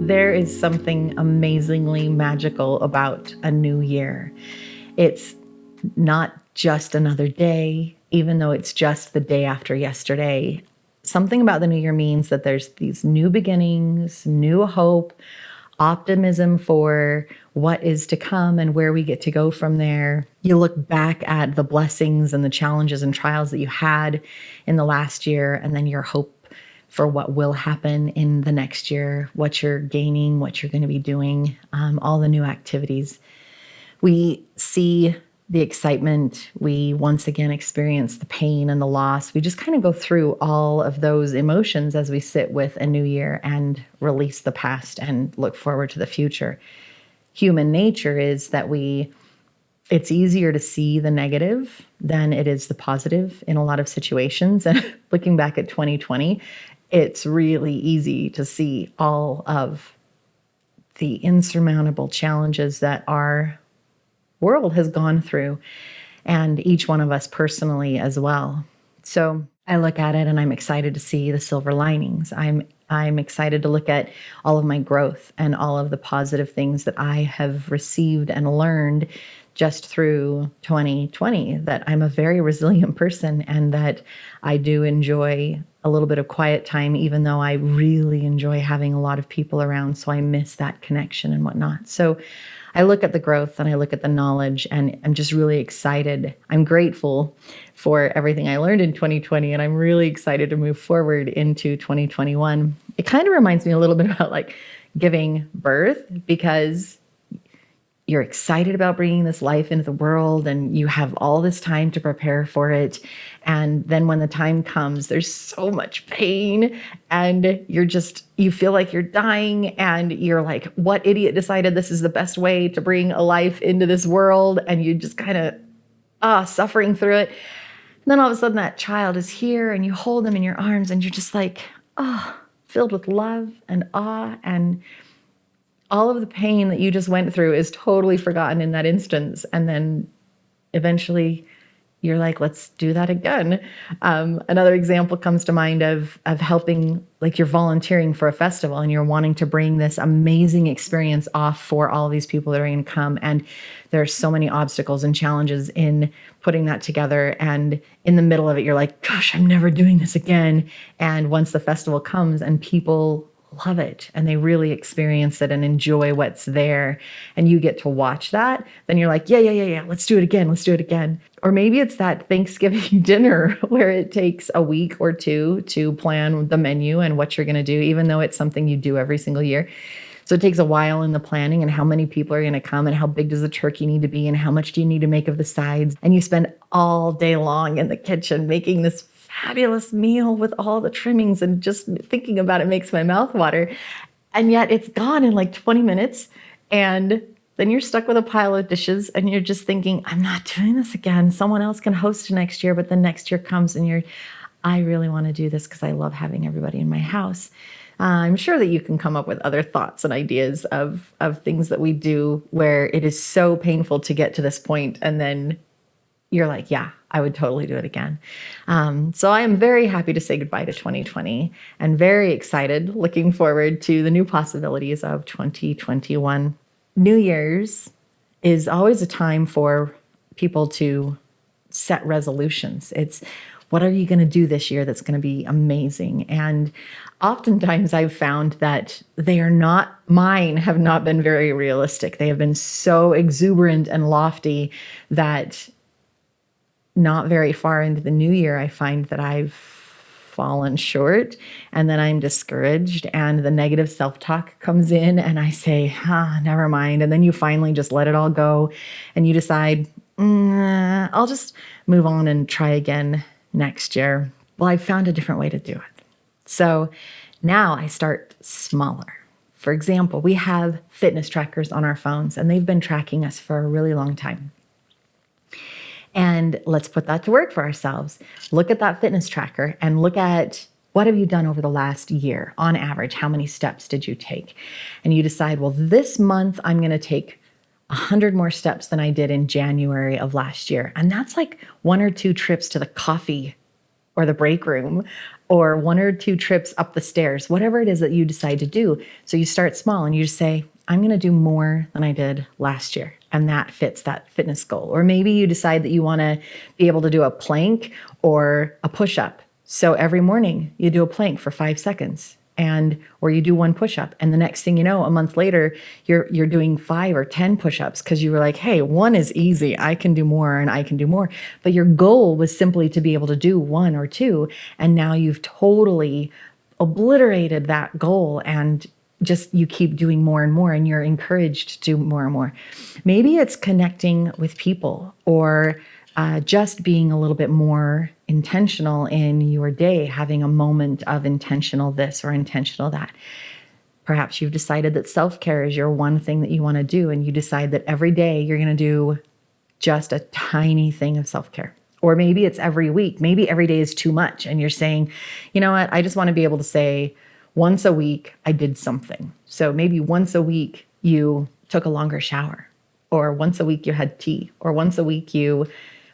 There is something amazingly magical about a new year. It's not just another day, even though it's just the day after yesterday. Something about the new year means that there's these new beginnings, new hope, optimism for what is to come and where we get to go from there. You look back at the blessings and the challenges and trials that you had in the last year, and then your hope for what will happen in the next year, what you're gaining, what you're going to be doing, all the new activities. We see the excitement. We once again experience the pain and the loss. We just kind of go through all of those emotions as we sit with a new year and release the past and look forward to the future. Human nature is that it's easier to see the negative than it is the positive in a lot of situations. And looking back at 2020, it's really easy to see all of the insurmountable challenges that our world has gone through, and each one of us personally as well. So I look at it and I'm excited to see the silver linings. I'm excited to look at all of my growth and all of the positive things that I have received and learned just through 2020, that I'm a very resilient person and that I do enjoy a little bit of quiet time, even though I really enjoy having a lot of people around. So I miss that connection and whatnot. So I look at the growth and I look at the knowledge, and I'm just really excited. I'm grateful for everything I learned in 2020, and I'm really excited to move forward into 2021. It kind of reminds me a little bit about like giving birth, because you're excited about bringing this life into the world and you have all this time to prepare for it. And then when the time comes, there's so much pain and you feel like you're dying, and you're like, what idiot decided this is the best way to bring a life into this world? And you just kind of suffering through it. And then all of a sudden that child is here and you hold them in your arms and you're just like, filled with love and awe, and all of the pain that you just went through is totally forgotten in that instance. And then eventually you're like, let's do that again. Another example comes to mind of helping, like you're volunteering for a festival and you're wanting to bring this amazing experience off for all of these people that are going to come. And there are so many obstacles and challenges in putting that together. And in the middle of it, you're like, gosh, I'm never doing this again. And once the festival comes and people love it and they really experience it and enjoy what's there, and you get to watch that, then you're like, yeah, let's do it again. Or maybe it's that Thanksgiving dinner where it takes a week or two to plan the menu and what you're going to do, even though it's something you do every single year. So it takes a while in the planning, and how many people are going to come, and how big does the turkey need to be, and how much do you need to make of the sides. And you spend all day long in the kitchen making this fabulous meal with all the trimmings, and just thinking about it makes my mouth water. And yet it's gone in like 20 minutes. And then you're stuck with a pile of dishes and you're just thinking, I'm not doing this again. Someone else can host next year, but the next year comes and I really want to do this because I love having everybody in my house. I'm sure that you can come up with other thoughts and ideas of things that we do where it is so painful to get to this point, and then you're like, yeah, I would totally do it again. So I am very happy to say goodbye to 2020 and very excited, looking forward to the new possibilities of 2021. New Year's is always a time for people to set resolutions. It's, what are you going to do this year that's going to be amazing? And oftentimes I've found that mine have not been very realistic. They have been so exuberant and lofty that not very far into the new year, I find that I've fallen short, and then I'm discouraged, and the negative self-talk comes in, and I say, never mind. And then you finally just let it all go, and you decide, I'll just move on and try again next year. Well, I found a different way to do it. So now I start smaller. For example, we have fitness trackers on our phones, and they've been tracking us for a really long time. And let's put that to work for ourselves. Look at that fitness tracker and look at, what have you done over the last year? On average, how many steps did you take? And you decide, well, this month I'm going to take 100 more steps than I did in January of last year. And that's like 1 or 2 trips to the coffee or the break room or 1 or 2 trips up the stairs, whatever it is that you decide to do. So you start small and you just say, I'm going to do more than I did last year. And that fits that fitness goal. Or maybe you decide that you want to be able to do a plank or a push-up. So every morning you do a plank for 5 seconds, or you do 1 push-up. And the next thing you know, a month later, you're doing 5 or 10 push-ups because you were like, hey, 1 is easy. I can do more and I can do more. But your goal was simply to be able to do 1 or 2. And now you've totally obliterated that goal, and just you keep doing more and more, and you're encouraged to do more and more. Maybe it's connecting with people, or just being a little bit more intentional in your day, having a moment of intentional this or intentional that. Perhaps you've decided that self-care is your one thing that you want to do, and you decide that every day you're going to do just a tiny thing of self-care. Or maybe it's every week. Maybe every day is too much, and you're saying, you know what, I just want to be able to say, once a week, I did something. So maybe once a week, you took a longer shower, or once a week you had tea, or once a week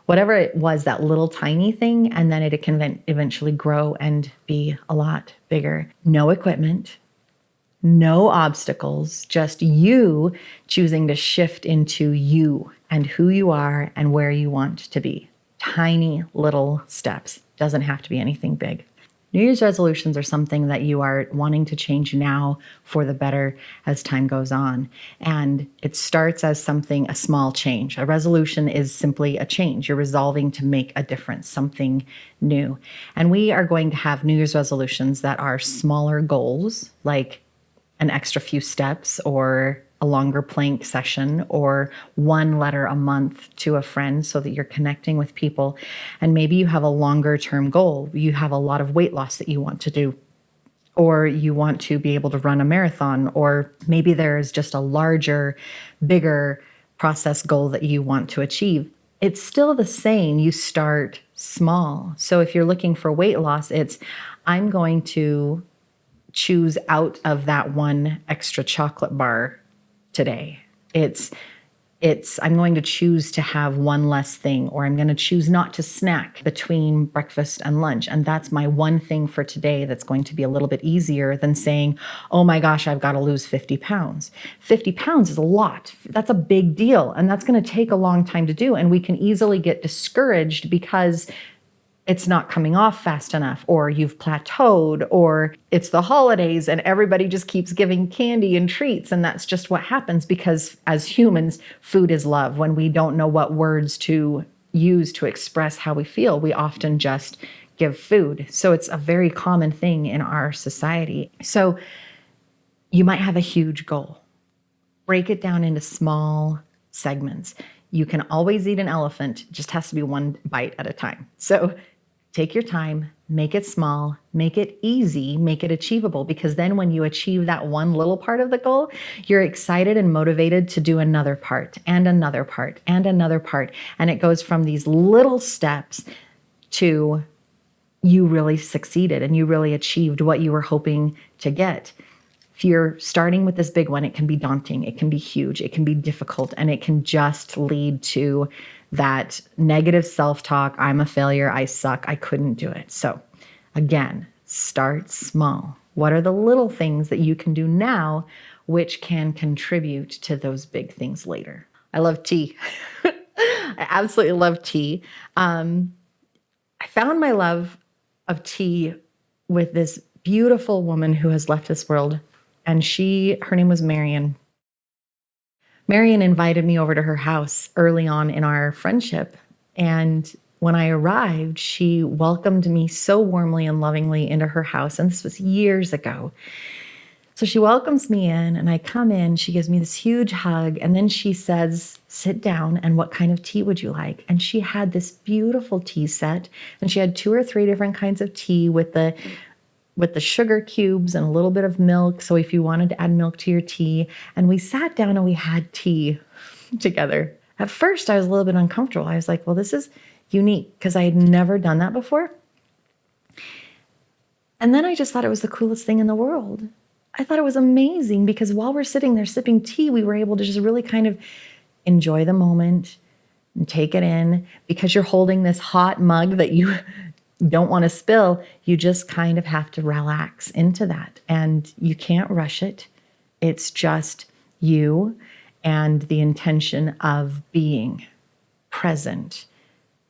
whatever it was, that little tiny thing, and then it can eventually grow and be a lot bigger. No equipment, no obstacles, just you choosing to shift into you and who you are and where you want to be. Tiny little steps. Doesn't have to be anything big. New Year's resolutions are something that you are wanting to change now for the better as time goes on. And it starts as a small change. A resolution is simply a change. You're resolving to make a difference, something new. And we are going to have New Year's resolutions that are smaller goals, like an extra few steps, or a longer plank session, or 1 letter a month to a friend so that you're connecting with people. And maybe you have a longer term goal. You have a lot of weight loss that you want to do, or you want to be able to run a marathon, or maybe there's just a larger, bigger process goal that you want to achieve. It's still the same. You start small. So if you're looking for weight loss, I'm going to choose out of that 1 extra chocolate bar today. I'm going to choose to have 1 less thing, or I'm going to choose not to snack between breakfast and lunch. And that's my 1 thing for today that's going to be a little bit easier than saying, oh my gosh, I've got to lose 50 pounds. 50 pounds is a lot. That's a big deal. And that's going to take a long time to do. And we can easily get discouraged because it's not coming off fast enough, or you've plateaued, or it's the holidays and everybody just keeps giving candy and treats. And that's just what happens, because as humans, food is love. When we don't know what words to use to express how we feel, we often just give food. So it's a very common thing in our society. So you might have a huge goal. Break it down into small segments. You can always eat an elephant, it just has to be 1 bite at a time. So take your time, make it small, make it easy, make it achievable, because then when you achieve that 1 little part of the goal, you're excited and motivated to do another part and another part and another part. And it goes from these little steps to you really succeeded and you really achieved what you were hoping to get. If you're starting with this big one, it can be daunting, it can be huge, it can be difficult, and it can just lead to that negative self-talk. I'm a failure, I suck, I couldn't do it. So again, start small. What are the little things that you can do now which can contribute to those big things later? I love tea. I absolutely love tea. I found my love of tea with this beautiful woman who has left this world, and her name was Marion. Marion invited me over to her house early on in our friendship. And when I arrived, she welcomed me so warmly and lovingly into her house. And this was years ago. So she welcomes me in, and I come in, she gives me this huge hug, and then she says, sit down, and what kind of tea would you like? And she had this beautiful tea set, and she had 2 or 3 different kinds of tea with the sugar cubes and a little bit of milk. So if you wanted to add milk to your tea, and we sat down and we had tea together. At first, I was a little bit uncomfortable. I was like, well, this is unique because I had never done that before. And then I just thought it was the coolest thing in the world. I thought it was amazing because while we're sitting there sipping tea, we were able to just really kind of enjoy the moment and take it in, because you're holding this hot mug that you don't want to spill, you just kind of have to relax into that. And you can't rush it. It's just you and the intention of being present,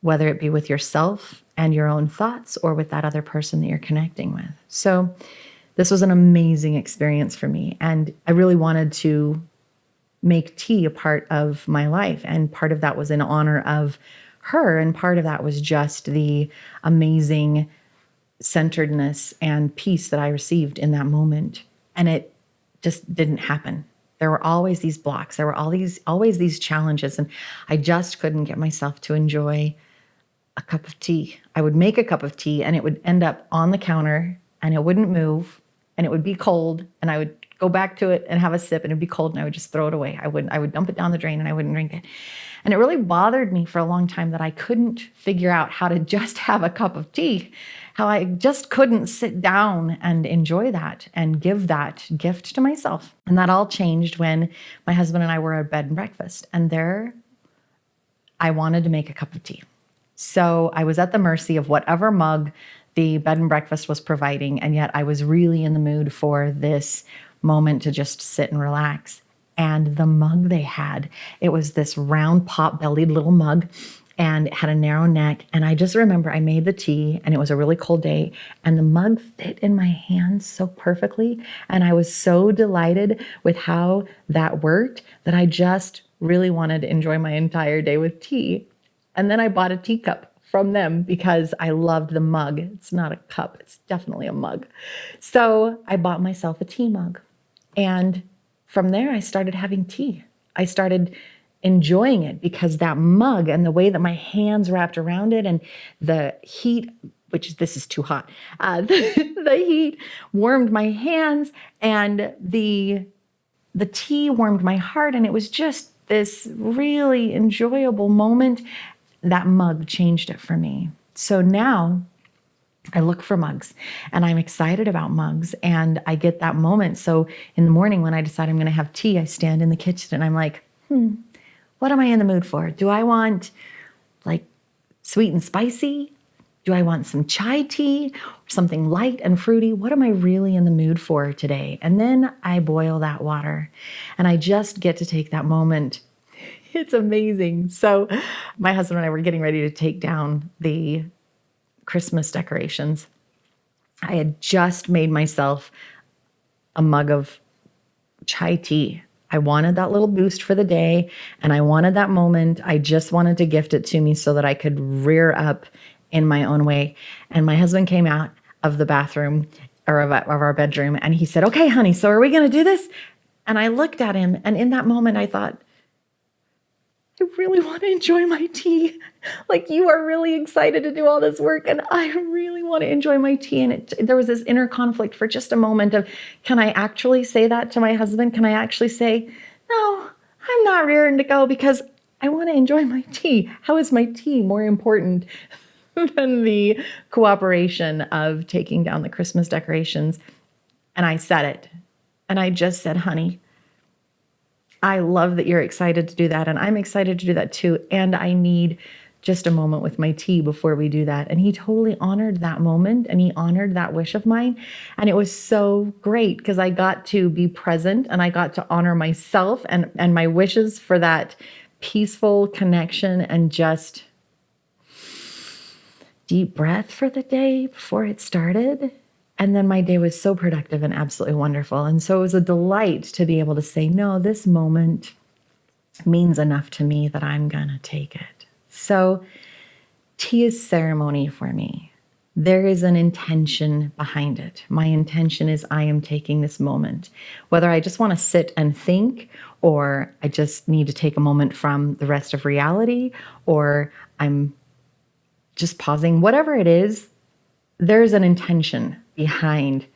whether it be with yourself and your own thoughts or with that other person that you're connecting with. So this was an amazing experience for me. And I really wanted to make tea a part of my life. And part of that was in honor of her. And part of that was just the amazing centeredness and peace that I received in that moment. And it just didn't happen. There were always these blocks. There were always these challenges. And I just couldn't get myself to enjoy a cup of tea. I would make a cup of tea and it would end up on the counter and it wouldn't move and it would be cold and I would go back to it and have a sip and it'd be cold and I would just throw it away. I would dump it down the drain and I wouldn't drink it. And it really bothered me for a long time that I couldn't figure out how to just have a cup of tea, how I just couldn't sit down and enjoy that and give that gift to myself. And that all changed when my husband and I were at bed and breakfast. And there I wanted to make a cup of tea. So I was at the mercy of whatever mug the bed and breakfast was providing. And yet I was really in the mood for this moment to just sit and relax. And the mug they had, it was this round pot-bellied little mug and it had a narrow neck. And I just remember I made the tea and it was a really cold day and the mug fit in my hands so perfectly. And I was so delighted with how that worked that I just really wanted to enjoy my entire day with tea. And then I bought a teacup from them because I loved the mug. It's not a cup, it's definitely a mug. So I bought myself a tea mug. And from there, I started having tea. I started enjoying it because that mug and the way that my hands wrapped around it and the heat, this is too hot, the heat warmed my hands and the tea warmed my heart. And it was just this really enjoyable moment. That mug changed it for me. So now I look for mugs and I'm excited about mugs and I get that moment. So in the morning when I decide I'm going to have tea, I stand in the kitchen and I'm like, what am I in the mood for? Do I want like sweet and spicy? Do I want some chai tea or something light and fruity? What am I really in the mood for today? And then I boil that water and I just get to take that moment. It's amazing. So my husband and I were getting ready to take down the Christmas decorations. I had just made myself a mug of chai tea. I wanted that little boost for the day and I wanted that moment. I just wanted to gift it to me so that I could rear up in my own way. And my husband came out of the bathroom or of our bedroom and he said, "Okay, honey, so are we going to do this?" And I looked at him and in that moment I thought, I really want to enjoy my tea. Like you are really excited to do all this work and I really want to enjoy my tea. And there was this inner conflict for just a moment of, can I actually say that to my husband? Can I actually say, no, I'm not rearing to go because I want to enjoy my tea. How is my tea more important than the cooperation of taking down the Christmas decorations? And I said it. And I just said, honey, I love that you're excited to do that. And I'm excited to do that too. And I need just a moment with my tea before we do that. And he totally honored that moment and he honored that wish of mine. And it was so great because I got to be present and I got to honor myself and my wishes for that peaceful connection and just deep breath for the day before it started. And then my day was so productive and absolutely wonderful. And so it was a delight to be able to say, no, this moment means enough to me that I'm going to take it. So tea is ceremony for me. There is an intention behind it. My intention is I am taking this moment, whether I just want to sit and think, or I just need to take a moment from the rest of reality, or I'm just pausing, whatever it is, there's an intention behind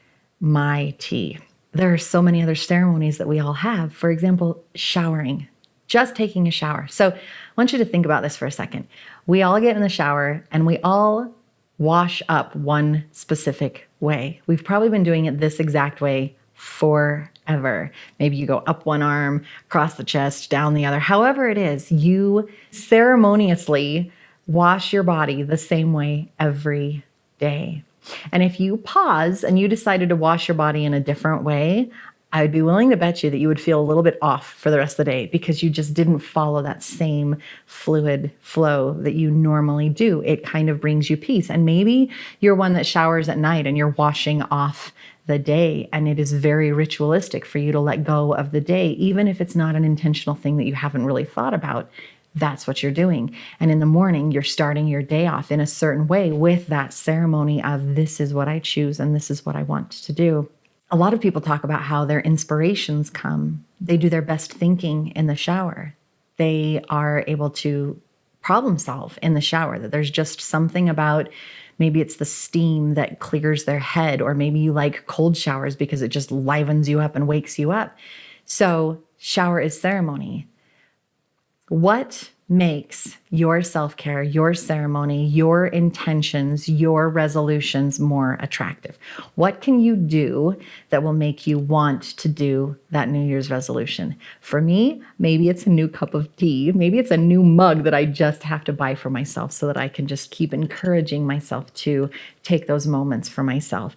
my tea. There are so many other ceremonies that we all have. For example, showering, just taking a shower. So I want you to think about this for a second. We all get in the shower and we all wash up one specific way. We've probably been doing it this exact way forever. Maybe you go up one arm, across the chest, down the other. However it is, you ceremoniously wash your body the same way every day. And if you pause and you decided to wash your body in a different way, I would be willing to bet you that you would feel a little bit off for the rest of the day because you just didn't follow that same fluid flow that you normally do. It kind of brings you peace. And maybe you're one that showers at night and you're washing off the day, and it is very ritualistic for you to let go of the day, even if it's not an intentional thing that you haven't really thought about. That's what you're doing. And in the morning, you're starting your day off in a certain way with that ceremony of this is what I choose and this is what I want to do. A lot of people talk about how their inspirations come. They do their best thinking in the shower. They are able to problem solve in the shower, that there's just something about, maybe it's the steam that clears their head, or maybe you like cold showers because it just livens you up and wakes you up. So shower is ceremony. What makes your self-care, your ceremony, your intentions, your resolutions more attractive? What can you do that will make you want to do that New Year's resolution? For me, maybe it's a new cup of tea. Maybe it's a new mug that I just have to buy for myself so that I can just keep encouraging myself to take those moments for myself.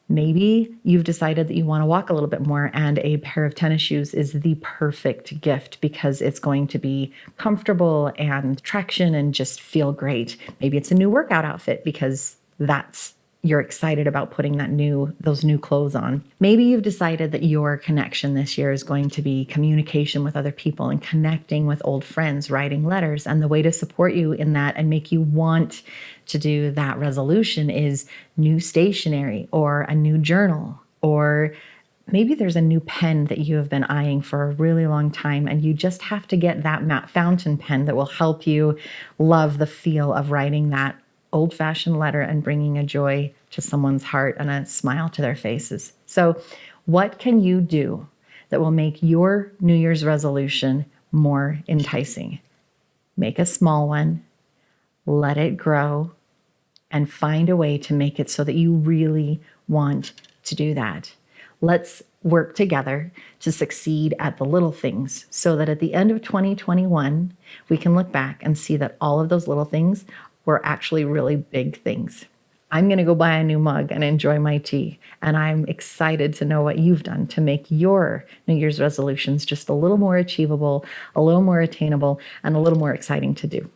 Maybe you've decided that you want to walk a little bit more, and a pair of tennis shoes is the perfect gift because it's going to be comfortable and traction and just feel great. Maybe it's a new workout outfit because you're excited about putting those new clothes on. Maybe you've decided that your connection this year is going to be communication with other people and connecting with old friends, writing letters. And the way to support you in that and make you want to do that resolution is new stationery or a new journal, or maybe there's a new pen that you have been eyeing for a really long time and you just have to get that fountain pen that will help you love the feel of writing that old-fashioned letter and bringing a joy to someone's heart and a smile to their faces. So what can you do that will make your New Year's resolution more enticing? Make a small one, let it grow, and find a way to make it so that you really want to do that. Let's work together to succeed at the little things so that at the end of 2021, we can look back and see that all of those little things were actually really big things. I'm going to go buy a new mug and enjoy my tea. And I'm excited to know what you've done to make your New Year's resolutions just a little more achievable, a little more attainable, and a little more exciting to do.